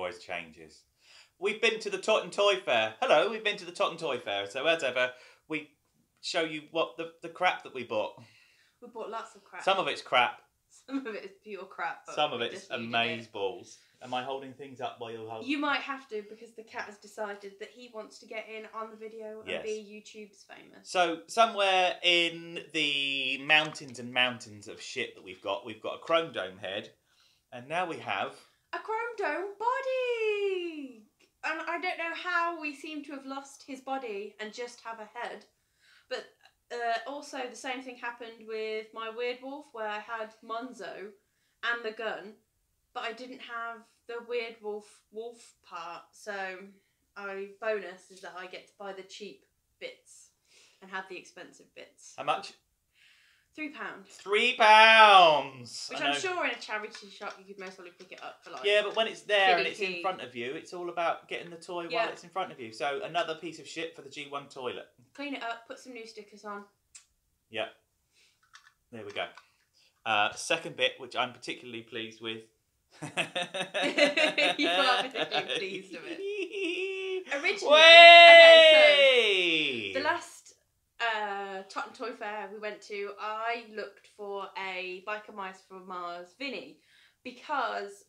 always changes. We've been to the Totton Toy Fair. Hello, we've been to the Totton Toy Fair. So as ever, we show you what the crap that we bought. We bought lots of crap. Some of it's crap. Some of it is pure crap. But some of it's amaze balls. Am I holding things up while you're holding? You might have to, because the cat has decided that he wants to get in on the video and be YouTube's famous. So somewhere in the mountains and mountains of shit that we've got a chrome dome head, and now we have a chrome dome body. And I don't know how we seem to have lost his body and just have a head. But also the same thing happened with my Weird Wolf, where I had Monzo and the gun, but I didn't have the Weird Wolf part. So bonus is that I get to buy the cheap bits and have the expensive bits. How much? £3. £3! Which I'm sure in a charity shop you could most probably pick it up for like... Yeah, but when it's there and it's in front of you, it's all about getting the toy while it's in front of you. So another piece of shit for the G1 toilet. Clean it up, put some new stickers on. Yep. There we go. Second bit, which I'm particularly pleased with. You are particularly pleased with it. Originally... Okay, so the last... Totton Toy Fair we went to, I looked for a Biker Mice from Mars Vinny, because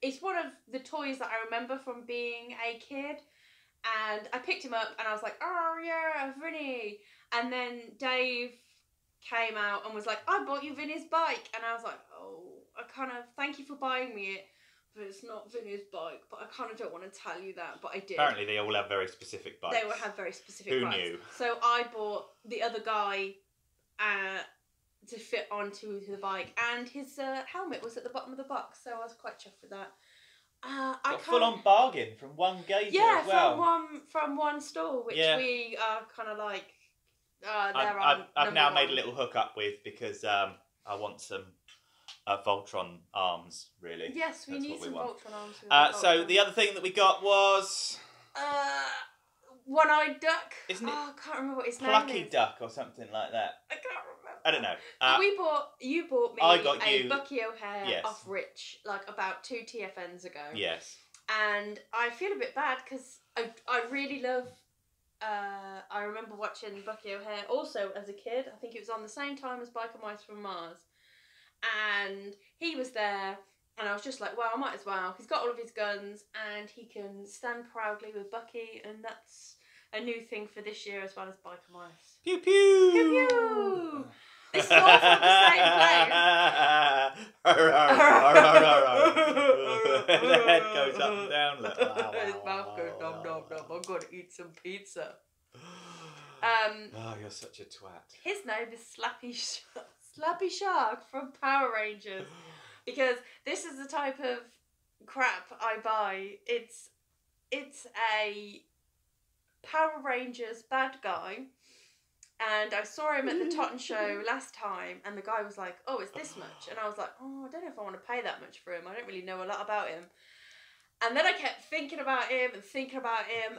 it's one of the toys that I remember from being a kid, and I picked him up and I was like, oh yeah, Vinny, and then Dave came out and was like, I bought you Vinny's bike, and I was like, oh, I kind of, thank you for buying me it, but it's not Vinny's bike, but I kind of don't want to tell you that, but I did. Apparently they all have very specific bikes. They all have very specific bikes. Who knew? So I bought the other guy to fit onto the bike, and his helmet was at the bottom of the box, so I was quite chuffed with that. Got full-on bargain from one geezer as well. from one store, which we are kind of like, I've now made a little hookup with, because I want some Voltron arms, really. Yes, we need some Voltron arms. So the other thing that we got was... One-eyed duck. Isn't it? Oh, I can't remember what his name Plucky is. Duck or something like that. I can't remember. I don't know. You bought me a Bucky O'Hare off Rich, like about 2 TFNs ago. Yes. And I feel a bit bad, because I really love... I remember watching Bucky O'Hare also as a kid. I think it was on the same time as Biker Mice from Mars. And he was there, and I was just like, well, I might as well. He's got all of his guns, and he can stand proudly with Bucky, and that's a new thing for this year as well as Biker Mice. Pew pew! Pew pew! This is all from the same place. The head goes up and down. His mouth goes nom nom nom. I'm going to eat some pizza. Oh, you're such a twat. His name is Slappy Shark from Power Rangers, because this is the type of crap I buy. It's a Power Rangers bad guy, and I saw him at the Totton show last time, and the guy was like, oh, it's this much, and I was like, oh, I don't know if I want to pay that much for him. I don't really know a lot about him. And then I kept thinking about him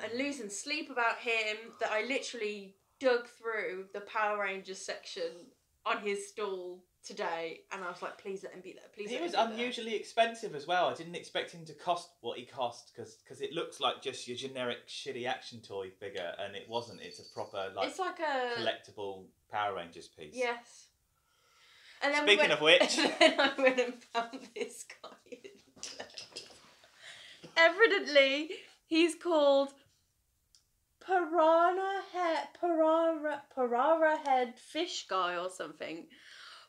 and losing sleep about him, that I literally dug through the Power Rangers section on his stall today, and I was like, please let him be there. Please. He was unusually expensive as well. I didn't expect him to cost what he cost, because it looks like just your generic shitty action toy figure, and it wasn't. It's a proper it's like a collectible Power Rangers piece. Yes. And then Speaking of which, and then I went and found this guy. Evidently, he's called Piranha Head Fish Guy or something.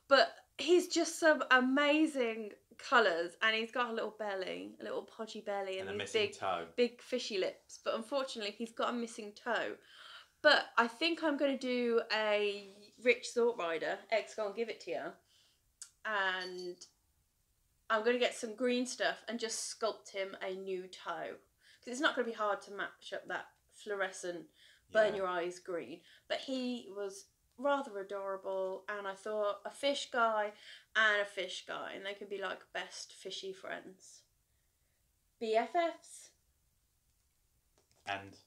But he's just some amazing colours, and he's got a little belly, a little podgy belly, and a these missing toe. Big fishy lips. But unfortunately, he's got a missing toe. But I think I'm going to do a Rich Thought Rider, gonna give it to you, and I'm going to get some green stuff and just sculpt him a new toe. Because it's not going to be hard to match up that fluorescent, burn your eyes green. But he was rather adorable, and I thought a fish guy and a fish guy, and they can be like best fishy friends. BFFs. And?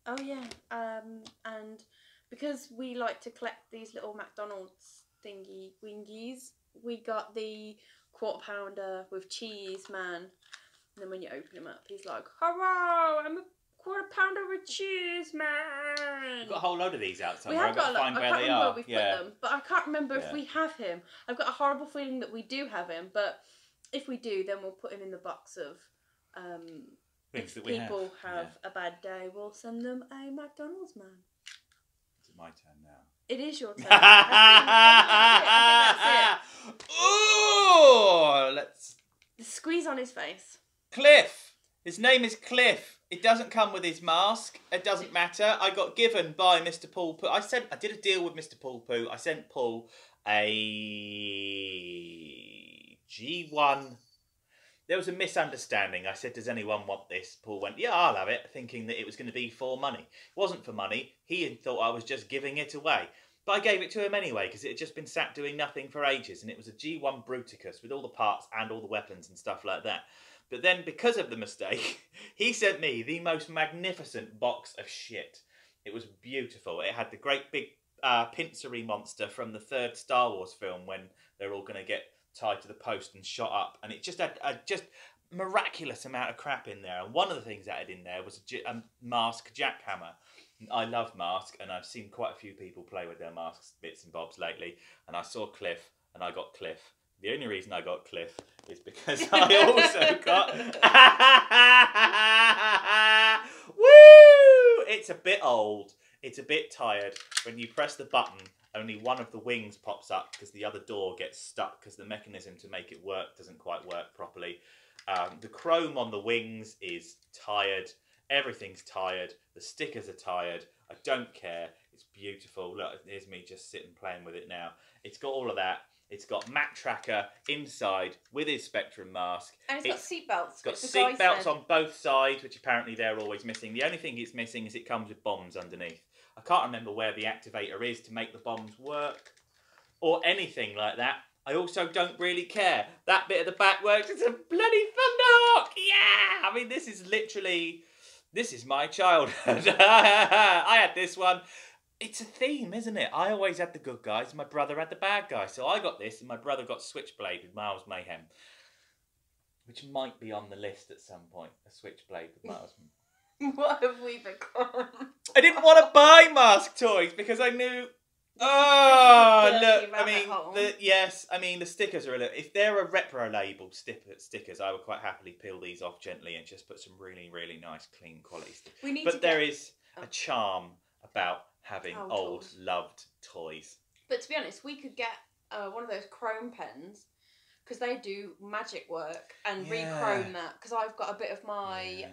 Oh yeah, and because we like to collect these little McDonald's thingy wingies, we got the quarter pounder with cheese man And then when you open him up, he's like, "Hello, I'm a quarter pounder with cheese, man." We've got a whole load of these out We somewhere. have I've got got to a lot. find I where can't they remember are. where we've put them, but I can't remember if we have him. I've got a horrible feeling that we do have him, but if we do, then we'll put him in the box of Things if that we people have Yeah. a bad day, we'll send them a McDonald's man. It's my turn now. It is your turn. I think that's it. Oh, let's... The squeeze on his face. Cliff. His name is Cliff. It doesn't come with his mask. It doesn't matter. I got given by Mr. Paul Poo. I did a deal with Mr. Paul Poo. I sent Paul a G1. There was a misunderstanding. I said, "Does anyone want this?" Paul went, "Yeah, I'll have it," thinking that it was going to be for money. It wasn't for money. He thought I was just giving it away. But I gave it to him anyway because it had just been sat doing nothing for ages. And it was a G1 Bruticus with all the parts and all the weapons and stuff like that. But then, because of the mistake, he sent me the most magnificent box of shit. It was beautiful. It had the great big pincery monster from the third Star Wars film when they're all going to get tied to the post and shot up. And it just had a just miraculous amount of crap in there. And one of the things that had in there was a mask jackhammer. I love mask, and I've seen quite a few people play with their masks, bits and bobs lately. And I saw Cliff, and I got Cliff. The only reason I got Cliff is because I also got... Woo! It's a bit old. It's a bit tired. When you press the button, only one of the wings pops up because the other door gets stuck because the mechanism to make it work doesn't quite work properly. The chrome on the wings is tired. Everything's tired. The stickers are tired. I don't care. It's beautiful. Look, here's me just sitting playing with it now. It's got all of that. It's got Matt Tracker inside with his Spectrum mask. And it's got seatbelts. It's got seatbelts on both sides, which apparently they're always missing. The only thing it's missing is it comes with bombs underneath. I can't remember where the activator is to make the bombs work or anything like that. I also don't really care. That bit of the back works. It's a bloody Thunderhawk. Yeah! I mean, this is literally... This is my childhood. I had this one. It's a theme, isn't it? I always had the good guys, and my brother had the bad guys. So I got this, and my brother got Switchblade with Miles Mayhem, which might be on the list at some point. A Switchblade with Miles Mayhem. What have we become? I didn't want to buy mask toys because I knew... Oh, look, I mean, the stickers are a little... If they're a repro label stickers, I would quite happily peel these off gently and just put some really, really nice, clean quality stickers. But there is a charm about having old, loved toys. But to be honest, we could get one of those chrome pens because they do magic work and re-chrome that. Because I've got a bit of my...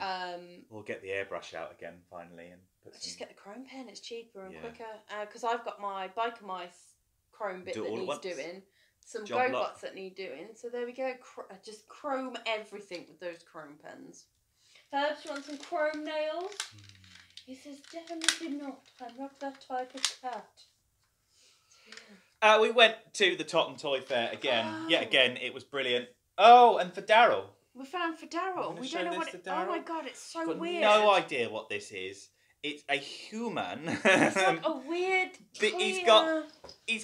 We'll get the airbrush out again finally and put just get the chrome pen. It's cheaper and quicker. Because I've got my Biker Mice chrome bit that needs doing. Some GoBots that need doing. So there we go. Just chrome everything with those chrome pens. Herbs, you want some chrome nails? He says, definitely not. I'm not that type of cat. We went to the Totton Toy Fair again. Yet again, it was brilliant. Oh, and for Daryl. We found for Daryl. We don't know what it... Oh my god, it's so weird. No idea what this is. It's a human. It's like a weird... He's got... You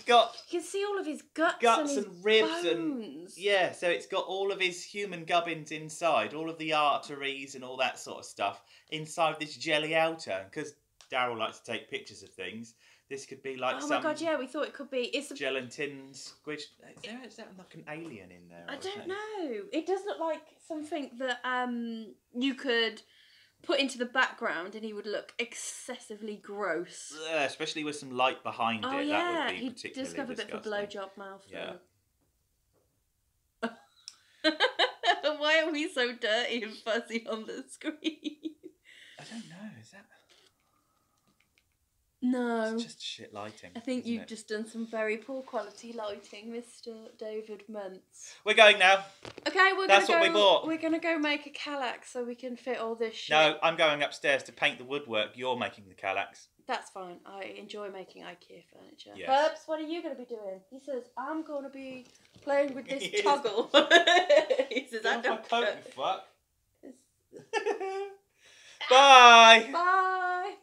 can see all of his guts and ribs bones. Yeah, so it's got all of his human gubbins inside, all of the arteries and all that sort of stuff inside this jelly outer. Because Daryl likes to take pictures of things. This could be like some... Oh my god, yeah, we thought it could be... It's a... gelatin squidge. Is that like an alien in there? I don't know. It does look like something that you could put into the background and he would look excessively gross. Especially with some light behind it. Yeah, that would be he particularly does have a bit of a blowjob mouth. Yeah. Why are we so dirty and fuzzy on the screen? I don't know. Is that... No. It's just shit lighting. I think you've just done some very poor quality lighting, Mr. David Muntz. We're going now. Okay, That's what we bought. We're going to go make a Kallax so we can fit all this shit. No, I'm going upstairs to paint the woodwork. You're making the Kallax. That's fine. I enjoy making IKEA furniture. Yes. Herbs, what are you going to be doing? He says, I'm going to be playing with this toggle. He says, I don't care. Fuck. Bye. Bye.